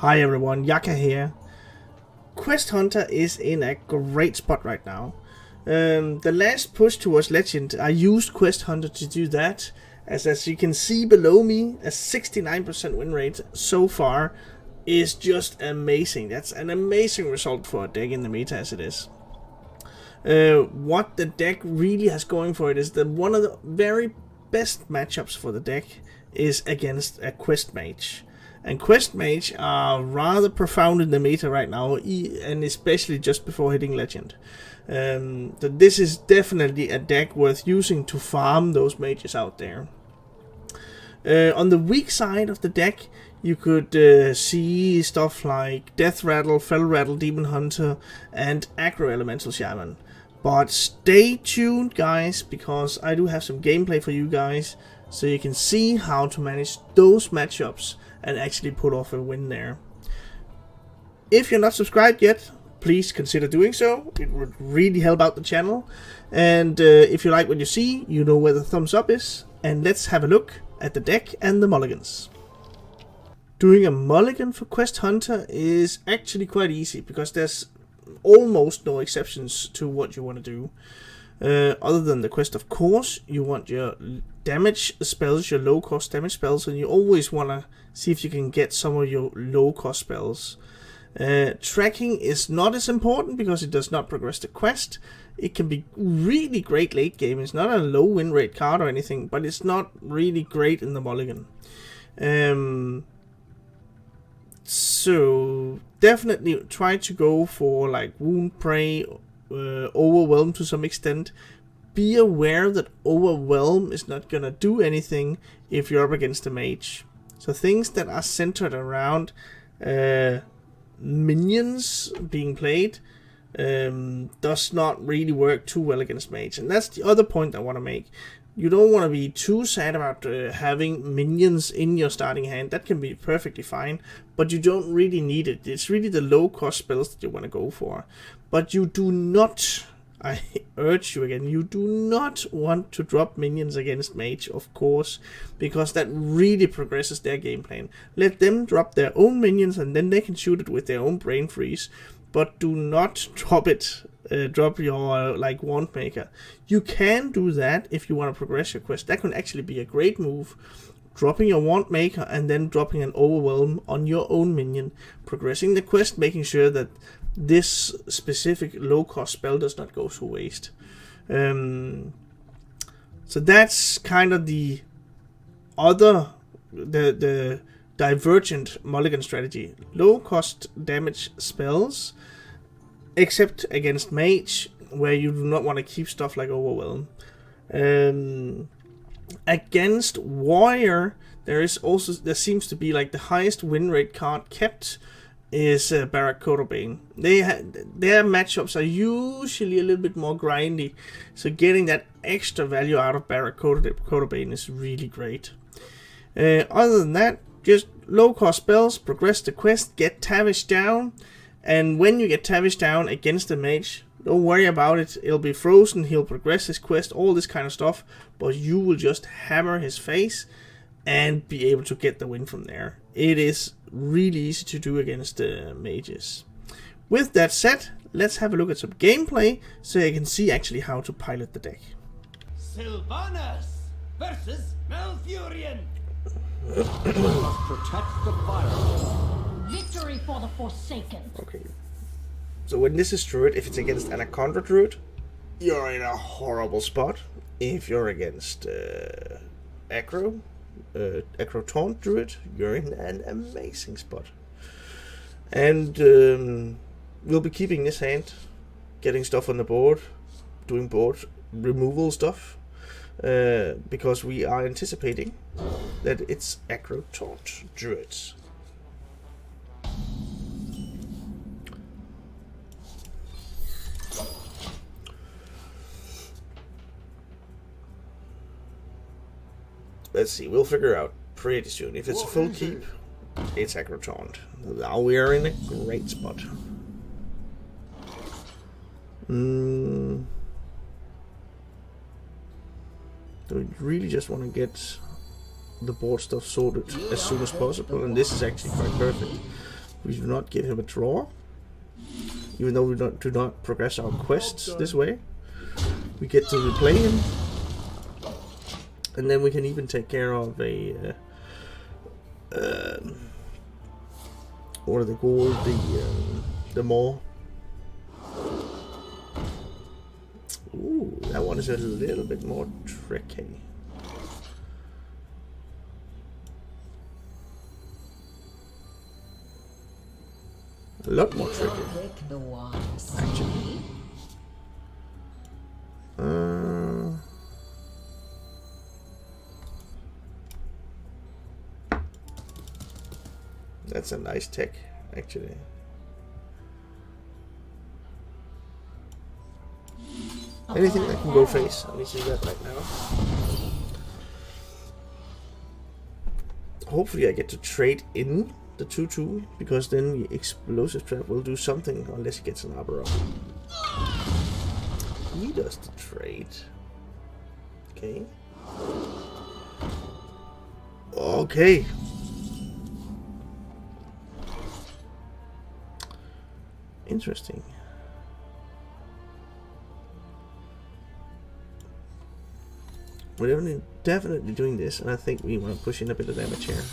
Hi everyone, Yacca here. Quest Hunter is in a great spot right now. The last push towards Legend, I used Quest Hunter to do that. As you can see below me, a 69% win rate so far is just amazing. That's an amazing result for a deck in the meta as it is. What the deck really has going for it is that one of the very best matchups for the deck is against a Quest Mage. And Quest Mage are rather profound in the meta right now, and especially just before hitting Legend. This is definitely a deck worth using to farm those mages out there. On the weak side of the deck, you could see stuff like Deathrattle, Fellrattle, Demon Hunter, and Aggro Elemental Shaman. But stay tuned, guys, because I do have some gameplay for you guys, so you can see how to manage those matchups and actually pull off a win there. If you're not subscribed yet, please consider doing so. It would really help out the channel. And if you like what you see, you know where the thumbs up is. And let's have a look at the deck and the mulligans. Doing a mulligan for Quest Hunter is actually quite easy, because there's almost no exceptions to what you want to do. Other than the quest, of course, you want your damage spells, your low cost damage spells, and you always want to see if you can get some of your low cost spells. Tracking is not as important because it does not progress the quest. It can be really great late game. It's not a low win rate card or anything, but it's not really great in the mulligan. So definitely try to go for like Wound, Prey, Overwhelm to some extent. Be aware that Overwhelm is not gonna do anything if you're up against a mage. So things that are centered around minions being played does not really work too well against mage. And that's the other point I want to make. You don't want to be too sad about having minions in your starting hand. That can be perfectly fine, but you don't really need it. It's really the low cost spells that you want to go for. But you do not, I urge you again, you do not want to drop minions against mage, of course, because that really progresses their game plan. Let them drop their own minions and then they can shoot it with their own brain freeze. But do not drop it. Drop your like wand maker. You can do that if you want to progress your quest. That can actually be a great move. Dropping your wand maker and then dropping an overwhelm on your own minion, progressing the quest, making sure that this specific low cost spell does not go to waste. So that's kind of the other the divergent mulligan strategy. Low cost damage spells, except against mage, where you do not want to keep stuff like overwhelm. Against warrior, there seems to be like the highest win rate card kept is Barak Codobane. Their matchups are usually a little bit more grindy, so getting that extra value out of Barak Codobane is really great. Other than that, just low cost spells, progress the quest, get Tavish down, and when you get Tavish down against the mage, don't worry about it. It'll be frozen, he'll progress his quest, all this kind of stuff, but you will just hammer his face and be able to get the win from there. It is really easy to do against mages. With that said, let's have a look at some gameplay so you can see actually how to pilot the deck. Sylvanas versus Malfurion. Must protect the fire. Victory for the Forsaken. Okay. So when this is Druid, if it's against Anaconda Druid, you're in a horrible spot. If you're against Aggro Taunt Druid, you're in an amazing spot. And we'll be keeping this hand, getting stuff on the board, doing board removal stuff, because we are anticipating that it's Aggro Taunt Druids. Let's see, we'll figure out pretty soon. If it's a full keep, it's Aggro Taunt. Now we are in a great spot. We really just want to get the board stuff sorted as soon as possible, and this is actually quite perfect. We do not give him a draw. Even though we do not progress our quests this way. We get to replay him. And then we can even take care of a... what are they called? The more... Ooh, that one is a little bit more tricky. A lot more tricky. Actually. That's a nice tech, actually. Anything that can go face. Let me see that right now. Hopefully I get to trade in the 2/2, because then the explosive trap will do something, unless he gets an arbor up. He does the trade. Okay. Okay. Interesting. We're definitely doing this, and I think we want to push in a bit of damage here.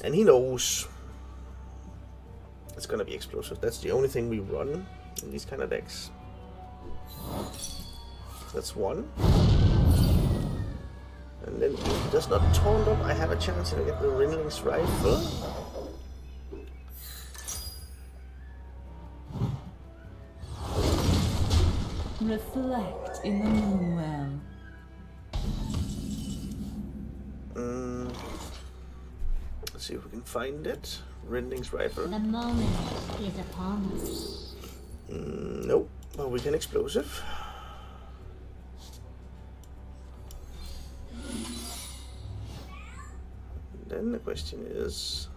And he knows it's gonna be explosive. That's the only thing we run in these kind of decks. That's one. And then if he does not taunt up, I have a chance to get the Rinling's Rifle. Reflect in the moonwell. Let's see if we can find it. Rinling's Rifle. The moment is upon us. Nope. Well, we can explosive. Then the question is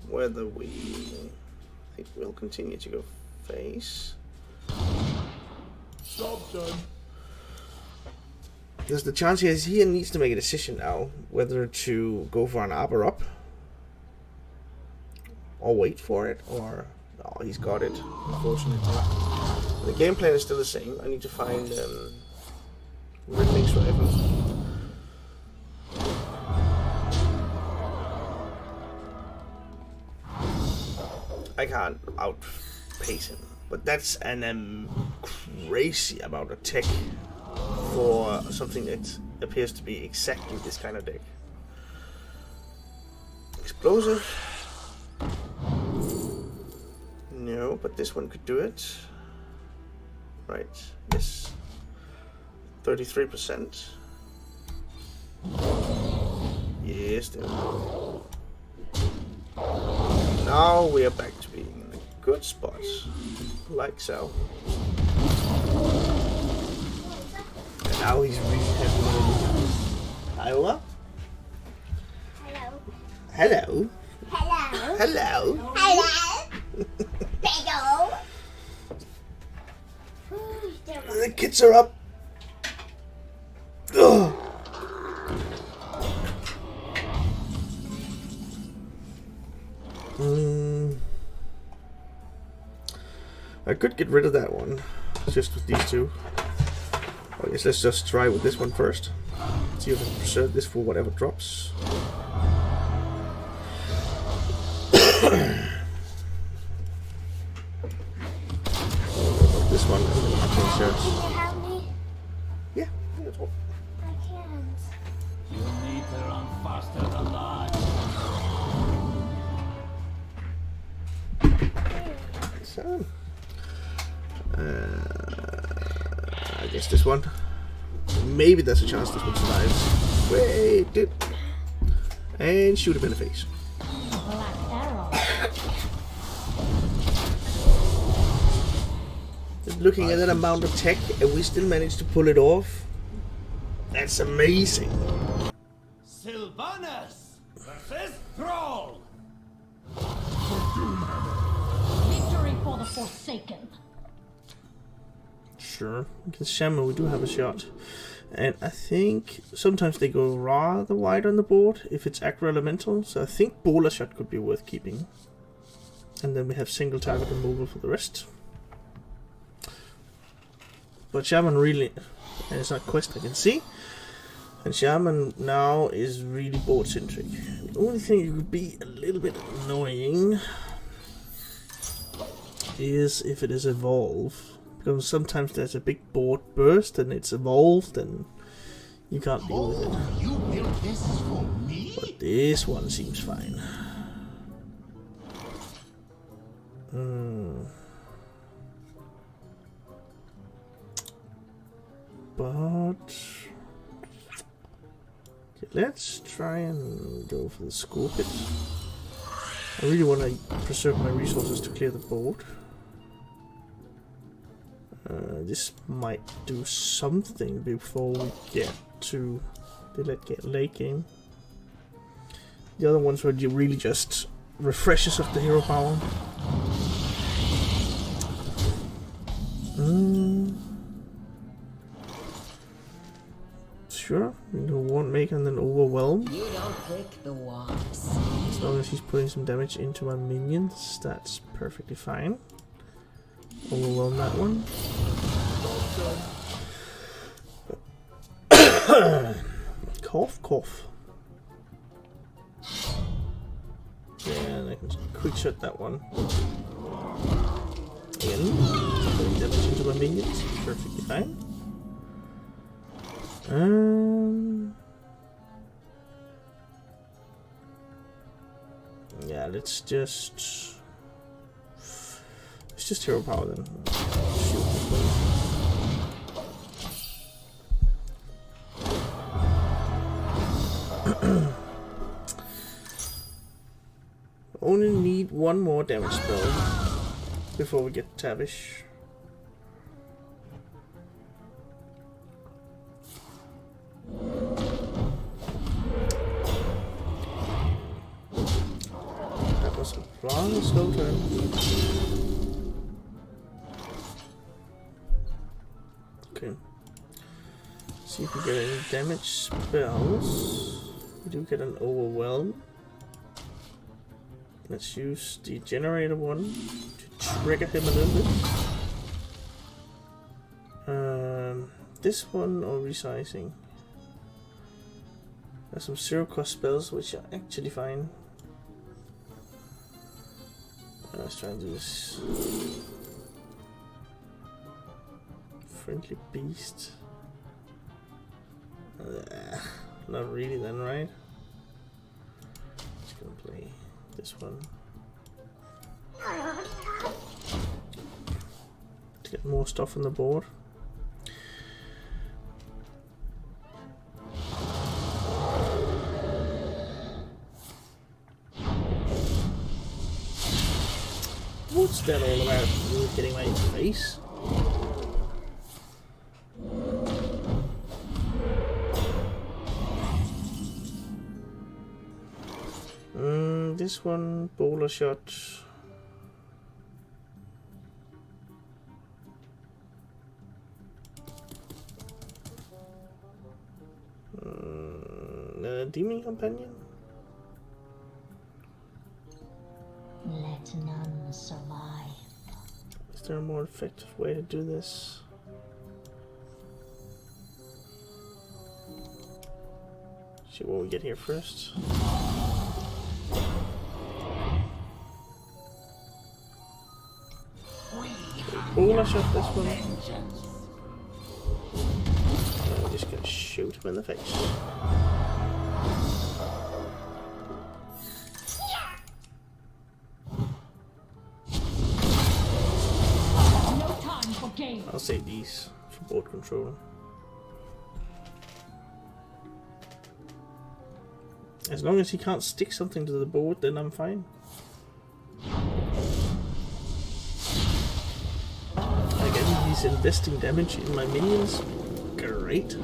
whether we think we'll continue to go face. Job done. There's the chance he needs to make a decision now whether to go for an arbor up or wait for it, or oh, he's got it, unfortunately. The game plan is still the same. I need to find Rinling's Rifle. I can't outpace him, but that's an crazy amount of tech for something that appears to be exactly this kind of deck. Explosive. No, but this one could do it. Right, yes. 33%. Yes, there we go. Now we are back to being in a good spot, like so. And now he's really happy. Iowa? Hello. Hello. Hello. Hello. Hello. The kids are up. Ugh. I could get rid of that one, just with these two. I guess let's just try with this one first. See if I can preserve this for whatever drops. This one, and then I can Can you help me? yeah, that's all. I can't. You need to run faster than that. So, I guess this one. Maybe there's a chance this one survives. Wait, did and shoot him in the face. Black arrow. Just looking at that amount of tech, and we still managed to pull it off. That's amazing. Sylvanas versus Thrall. Victory for the Forsaken. Sure, against Shaman we do have a shot. And I think sometimes they go rather wide on the board if it's aggro elemental, so I think Bowler Shot could be worth keeping. And then we have single target removal for the rest. But Shaman really, and it's not quest I can see, and Shaman now is really board centric. The only thing that could be a little bit annoying is if it is evolve. Because sometimes there's a big board burst and it's evolved and you can't deal with it. You built this for me? But this one seems fine. But okay, let's try and go for the Scorpion. I really want to preserve my resources to clear the board. This might do something before we get to the late game. The other ones were really just refreshes of the hero power. Sure, we do Wand Maker and then Overwhelm. You don't pick the wands. As long as he's putting some damage into my minions, that's perfectly fine. Overwhelm that one. Cough, cough. Yeah, and I can quick shot that one. Again, putting damage into my minions, perfectly fine. Yeah, let's just hero power then. Only need one more damage spell before we get Tavish. That was a rather slow turn. Okay. See if we get any damage spells. We do get an Overwhelm. Let's use the generator one to trigger him a little bit. This one or resizing. There's some zero cost spells which are actually fine. Let's try and do this. Friendly Beast. Not really then, right? Just gonna play this one. To get more stuff on the board. What's that all about? Really getting my face? This one, Bowler Shot. Demon Companion? Let none survive. Is there a more effective way to do this? See what we get here first. Bowler Shot this one. I'm just gonna shoot him in the face. No time for games. I'll save these for board control. As long as he can't stick something to the board, then I'm fine. Again, he's investing damage in my minions. Great.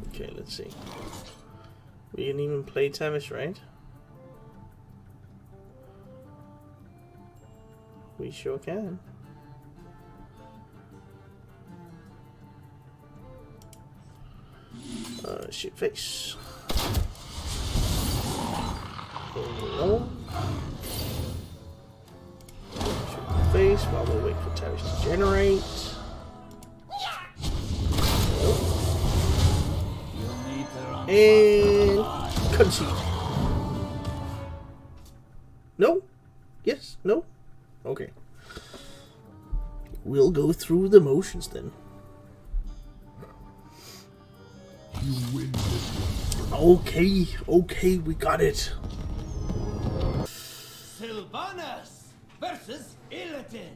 Okay, let's see. We can even play Tavish, right? We sure can. Shit face. No. Shoot face while we wait for towers to generate. And concede. No? Yes? No? Okay. We'll go through the motions then. You win this one. Okay, okay, we got it. Sylvanas versus Illidan.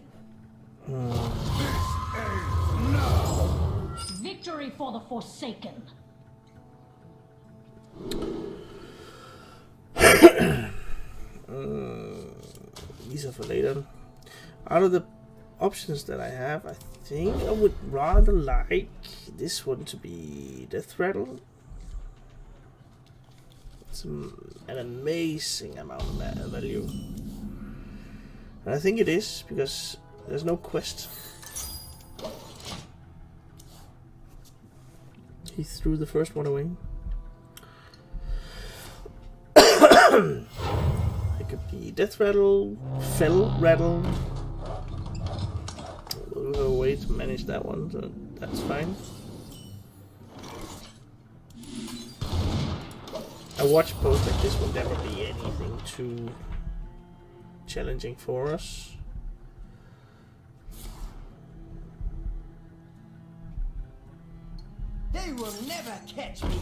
Victory for the Forsaken. These are for later. Out of the options that I have, I think I would rather like this one to be Deathrattle. It's an amazing amount of value. And I think it is, because there's no quest. He threw the first one away. It could be Deathrattle, Fell Rattle. We'll go away to manage that one, so that's fine. I watch both, like this will never be anything too challenging for us. They will never catch me.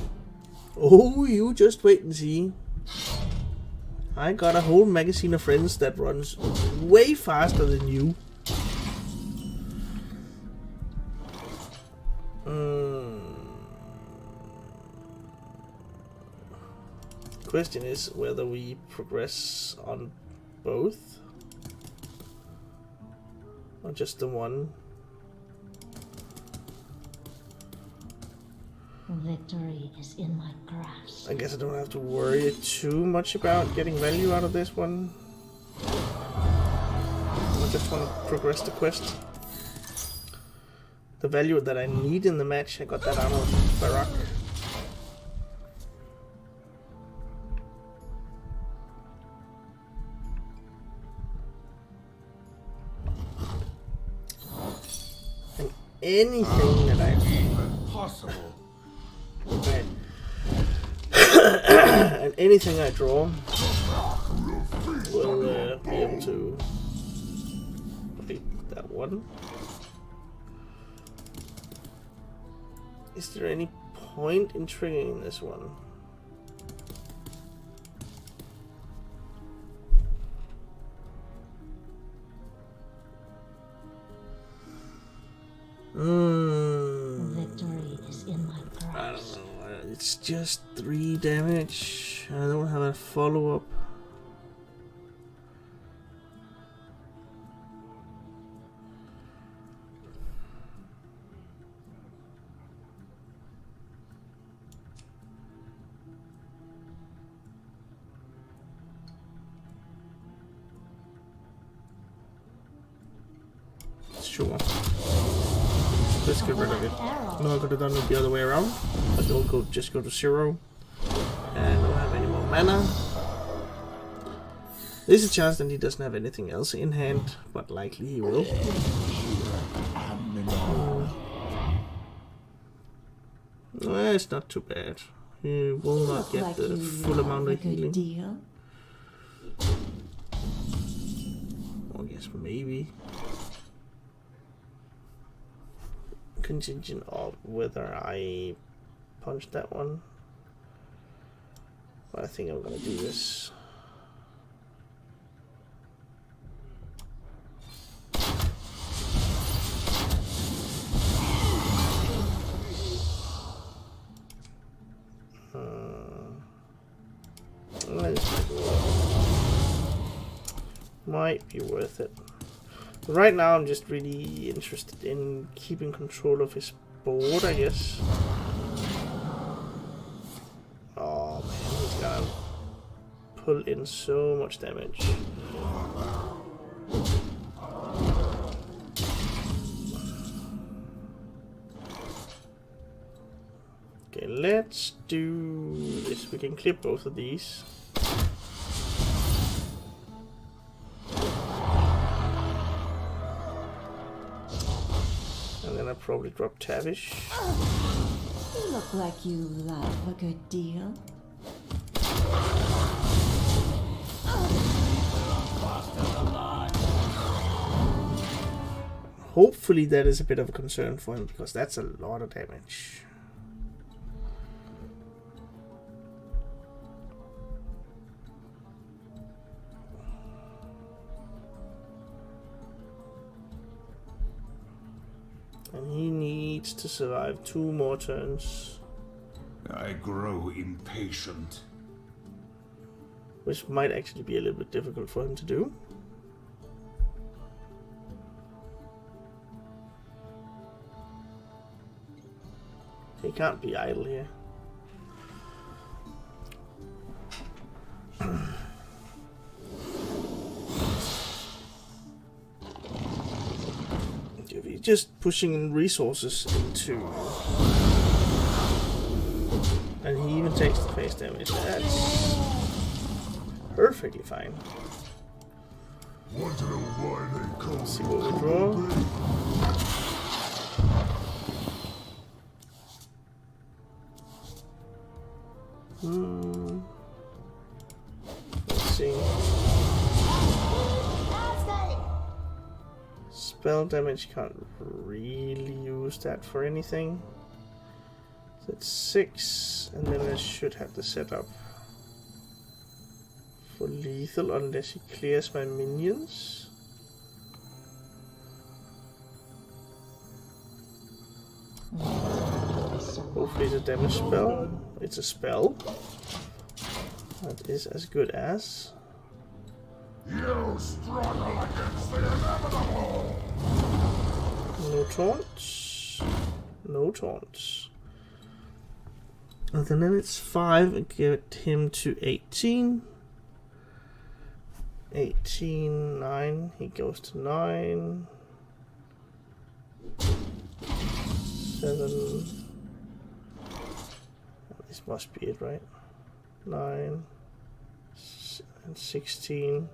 Oh, you just wait and see. I got a whole magazine of friends that runs way faster than you. Question is whether we progress on both or just the one. Victory is in my grasp. I guess I don't have to worry too much about getting value out of this one. I just want to progress the quest. The value that I need in the match, I got that out of Barak. And anything that I... Possible. Okay. And anything I draw will be able to beat that one. Is there any point in triggering this one? Victory is in my grasp. I don't know. It's just 3 damage. I don't have a follow-up. Sure. Let's get rid of it. No, I could have done it the other way around. But we'll just go to 0. And don't have any more mana. There's a chance that he doesn't have anything else in hand, but likely he will. It's not too bad. He will not get the full amount of healing. Deal. I guess maybe. Contingent of whether I punch that one. But I think I'm gonna do this. Might be worth it. Right now I'm just really interested in keeping control of his board, I guess. Oh man, he's gonna pull in so much damage. let's do this. We can clip both of these. And then I'll probably drop Tavish. You look like you love a good deal. Hopefully that is a bit of a concern for him, because that's a lot of damage. And he needs to survive 2 more turns. I grow impatient. Which might actually be a little bit difficult for him to do. He can't be idle here. If he's just pushing resources into... And he even takes the face damage. That's perfectly fine. Want to know why they call Let's see what we draw. Let's see. Spell damage, can't really use that for anything. So it's 6, and then I should have the setup for lethal unless he clears my minions. Hopefully it's a damage spell. It's a spell. That is as good as. You struggle against the inevitable. No taunts. No taunts. And then it's 5 and get him to 18. 18, 9. He goes to 9. 7. This must be it, right? 9 and 16.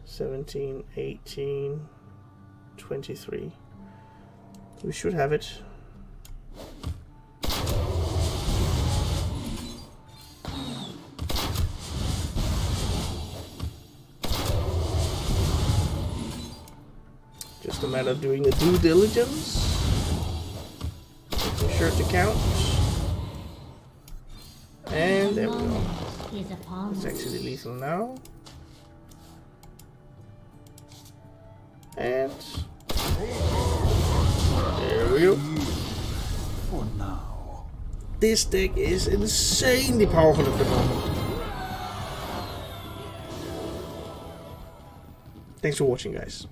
17, 18, 23. We should have it. Just a matter of doing the due diligence. Making sure to count. And there we go. It's actually lethal now. And there we go. For now. This deck is insanely powerful at the moment. Thanks for watching, guys.